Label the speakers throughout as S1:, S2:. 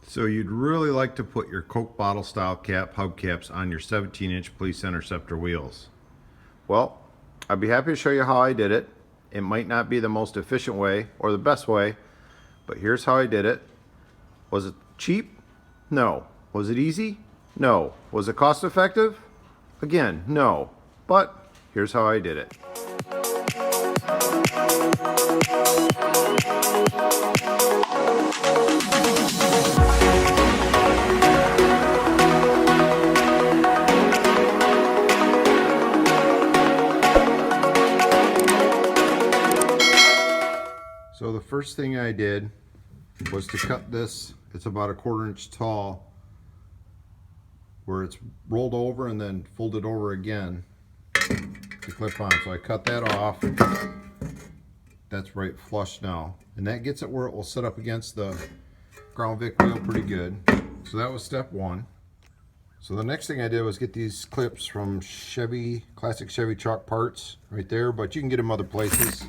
S1: So you'd really like to put your Coke bottle style cap hubcaps on your 17-inch Police Interceptor wheels. Well, I'd be happy to show you how I did it. It might not be the most efficient way or the best way, but here's how I did it. Was it cheap? No. Was it easy? No. Was it cost effective? Again, no. But here's how I did it. So the first thing I did was to cut this. It's about a 1/4 inch tall, where it's rolled over and then folded over again to clip on. So I cut that off. That's right flush now, and that gets it where it will sit up against the Crown Vic wheel pretty good. So that was step one. So the next thing I did was get these clips from Chevy, classic Chevy truck parts right there, but you can get them other places.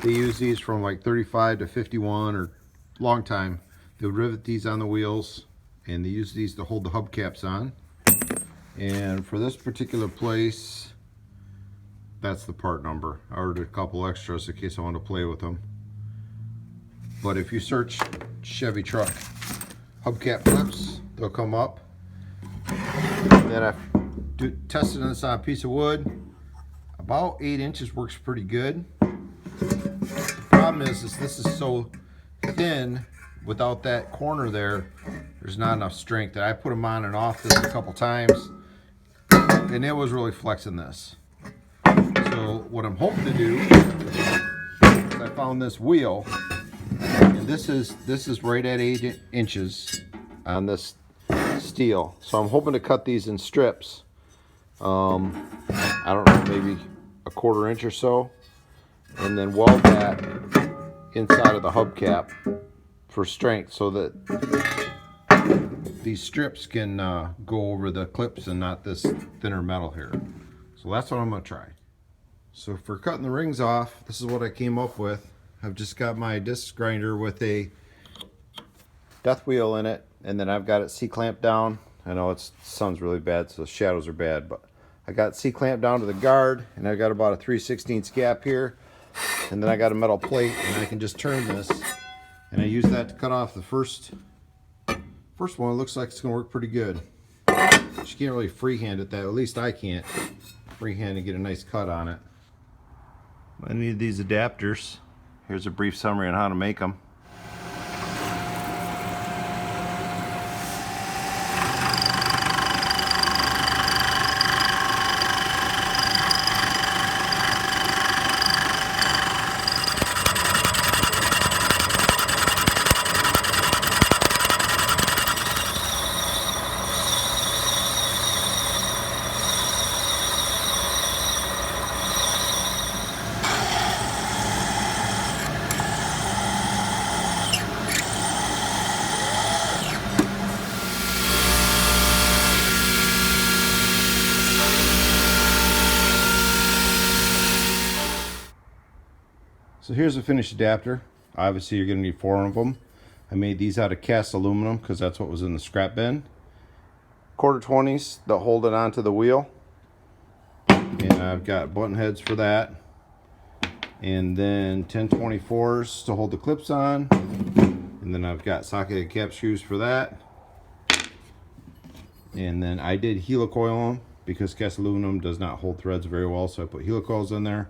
S1: They use these from like 35 to 51 or long time. They'll rivet these on the wheels, and they use these to hold the hubcaps on. And for this particular place, that's the part number. I ordered a couple extras in case I want to play with them. But if you search Chevy truck hubcap clips, they'll come up. Then I tested this on a piece of wood. About 8 inches works pretty good. The problem is this is so thin. Without that corner there's not enough strength. And I put them on and off this a couple times, and it was really flexing this. So what I'm hoping to do is I found this wheel, and this is right at 8 inches on this steel. So I'm hoping to cut these in strips. I don't know, maybe a 1/4 inch or so, and then weld that inside of the hubcap for strength, so that these strips can go over the clips and not this thinner metal here. So that's what I'm going to try. So for cutting the rings off, this is what I came up with. I've just got my disc grinder with a death wheel in it, and then I've got it C-clamped down. I know it sounds really bad, so the shadows are bad, but I got C-clamped down to the guard, and I got about a 3/16 gap here, and then I got a metal plate, and I can just turn this, and I use that to cut off the first one. It looks like it's going to work pretty good. But you can't really freehand it, at least I can't freehand and get a nice cut on it. I need these adapters. Here's a brief summary on how to make them. So here's a finished adapter. Obviously you're going to need 4 of them. I made these out of cast aluminum because that's what was in the scrap bin. 1/4-20s that hold it onto the wheel. And I've got button heads for that. And then 10/24s to hold the clips on. And then I've got socketed cap screws for that. And then I did helicoil them because cast aluminum does not hold threads very well, so I put helicoils in there.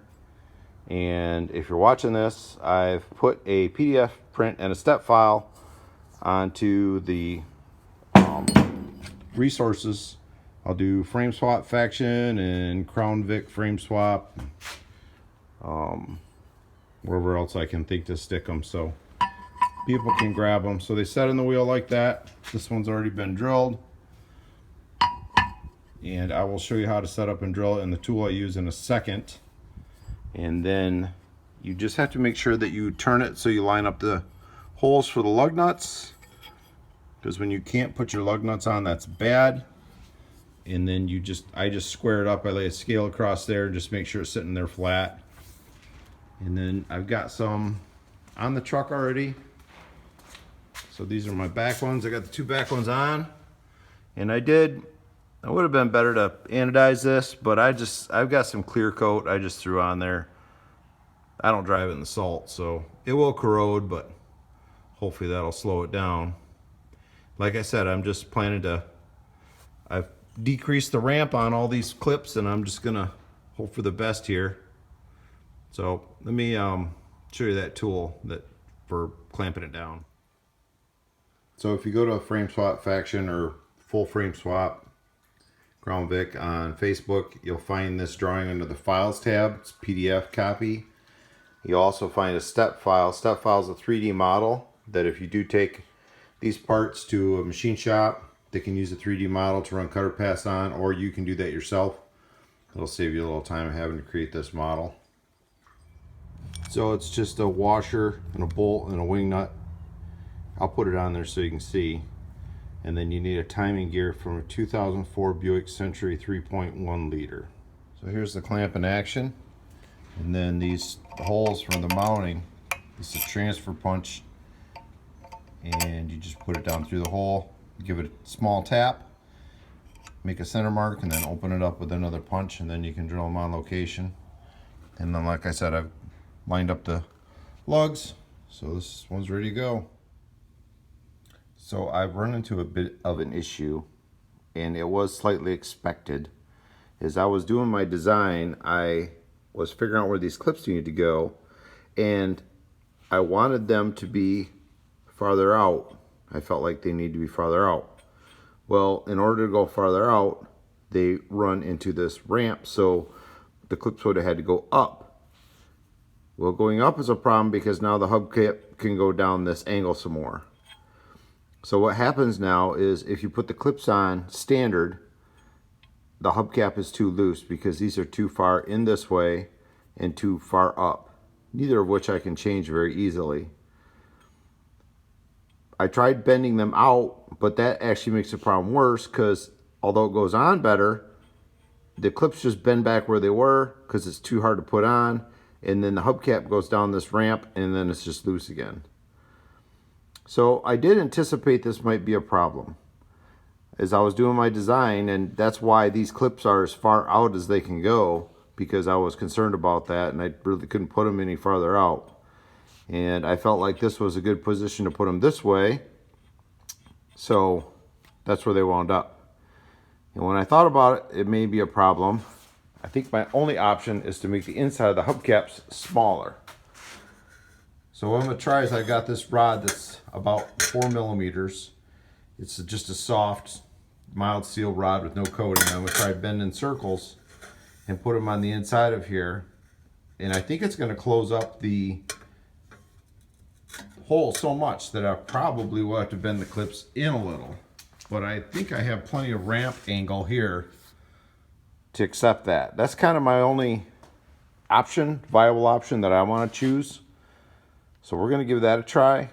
S1: And if you're watching this, I've put a PDF print and a step file onto the resources. I'll do frame swap faction and Crown Vic frame swap, wherever else I can think to stick them, so people can grab them. So they set in the wheel like that. This one's already been drilled, and I will show you how to set up and drill it in the tool I use in a second. And then you just have to make sure that you turn it so you line up the holes for the lug nuts, because when you can't put your lug nuts on, that's bad. And then I just square it up. I lay a scale across there and just make sure it's sitting there flat. And then I've got some on the truck already, So these are my back ones. I got the two back ones on. And it would have been better to anodize this, but I've got some clear coat I just threw on there. I don't drive it in the salt, so it will corrode, but hopefully that'll slow it down. Like I said, I'm just planning to, I've decreased the ramp on all these clips, and I'm just gonna hope for the best here. So let me show you that tool for clamping it down. So if you go to Frame Swap Faction or Full Frame Swap Crown Vic on Facebook, you'll find this drawing under the Files tab. It's PDF copy. You'll also find a step file. Step file is a 3D model that if you do take these parts to a machine shop, they can use a 3D model to run cutter paths on, or you can do that yourself. It'll save you a little time having to create this model. So it's just a washer and a bolt and a wing nut. I'll put it on there so you can see. And then you need a timing gear from a 2004 Buick Century 3.1 liter. So here's the clamp in action. And then these holes from the mounting, this is a transfer punch. And you just put it down through the hole, give it a small tap, make a center mark, and then open it up with another punch, and then you can drill them on location. And then, like I said, I've lined up the lugs, so this one's ready to go. So I've run into a bit of an issue, and it was slightly expected. As I was doing my design, I was figuring out where these clips needed to go, and I wanted them to be farther out. I felt like they need to be farther out. Well, in order to go farther out, they run into this ramp, so the clips would have had to go up. Well, going up is a problem because now the hubcap can go down this angle some more. So what happens now is if you put the clips on standard, the hubcap is too loose because these are too far in this way and too far up, neither of which I can change very easily. I tried bending them out, but that actually makes the problem worse because although it goes on better, the clips just bend back where they were because it's too hard to put on, and then the hubcap goes down this ramp and then it's just loose again. So I did anticipate this might be a problem as I was doing my design, and that's why these clips are as far out as they can go, because I was concerned about that and I really couldn't put them any farther out. And I felt like this was a good position to put them this way, so that's where they wound up. And when I thought about it, it may be a problem. I think my only option is to make the inside of the hubcaps smaller. So what I'm going to try is I got this rod that's about 4 millimeters. It's just a soft, mild steel rod with no coating. I'm going to try bending circles and put them on the inside of here. And I think it's going to close up the hole so much that I probably will have to bend the clips in a little. But I think I have plenty of ramp angle here to accept that. That's kind of my only option, viable option that I want to choose. So we're going to give that a try.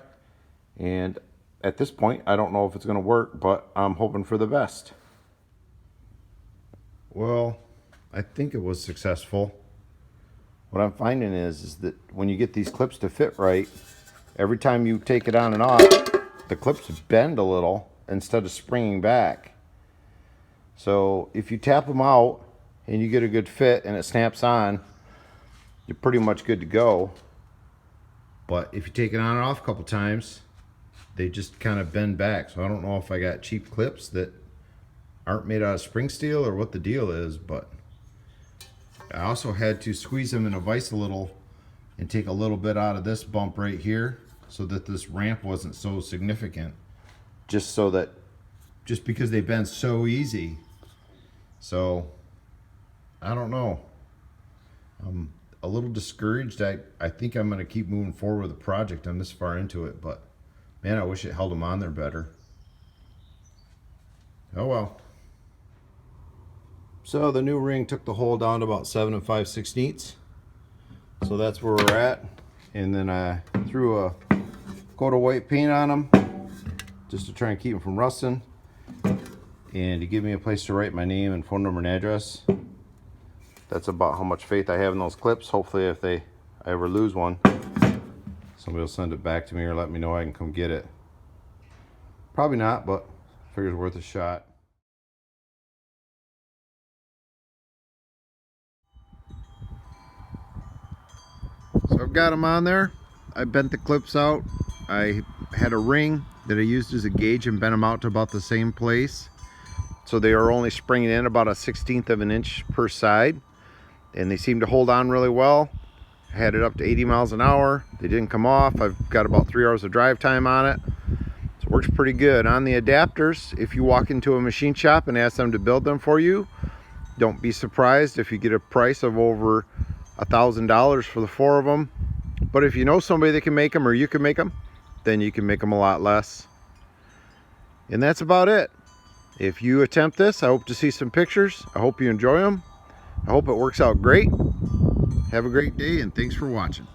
S1: And at this point, I don't know if it's going to work, but I'm hoping for the best. Well, I think it was successful. What I'm finding is that when you get these clips to fit right, every time you take it on and off, the clips bend a little instead of springing back. So if you tap them out and you get a good fit and it snaps on, you're pretty much good to go. But if you take it on and off a couple times, they just kind of bend back. So I don't know if I got cheap clips that aren't made out of spring steel or what the deal is, but I also had to squeeze them in a vise a little and take a little bit out of this bump right here so that this ramp wasn't so significant, just because they bend so easy. So I don't know, I'm a little discouraged. I think I'm going to keep moving forward with the project. I'm this far into it, but man, I wish it held them on there better. Oh well. So the new ring took the hole down to about 7 5/16. So that's where we're at. And then I threw a coat of white paint on them just to try and keep them from rusting, and to give me a place to write my name and phone number and address. That's about how much faith I have in those clips. Hopefully if I ever lose one, somebody will send it back to me or let me know I can come get it. Probably not, but figure's worth a shot. So I've got them on there. I bent the clips out. I had a ring that I used as a gauge and bent them out to about the same place. So they are only springing in about 1/16 of an inch per side. And they seem to hold on really well. I had it up to 80 miles an hour. They didn't come off. I've got about 3 hours of drive time on it. So it works pretty good. On the adapters, if you walk into a machine shop and ask them to build them for you, don't be surprised if you get a price of over $1,000 for the 4 of them. But if you know somebody that can make them, or you can make them, then you can make them a lot less. And that's about it. If you attempt this, I hope to see some pictures. I hope you enjoy them. I hope it works out great. Have a great day, and thanks for watching.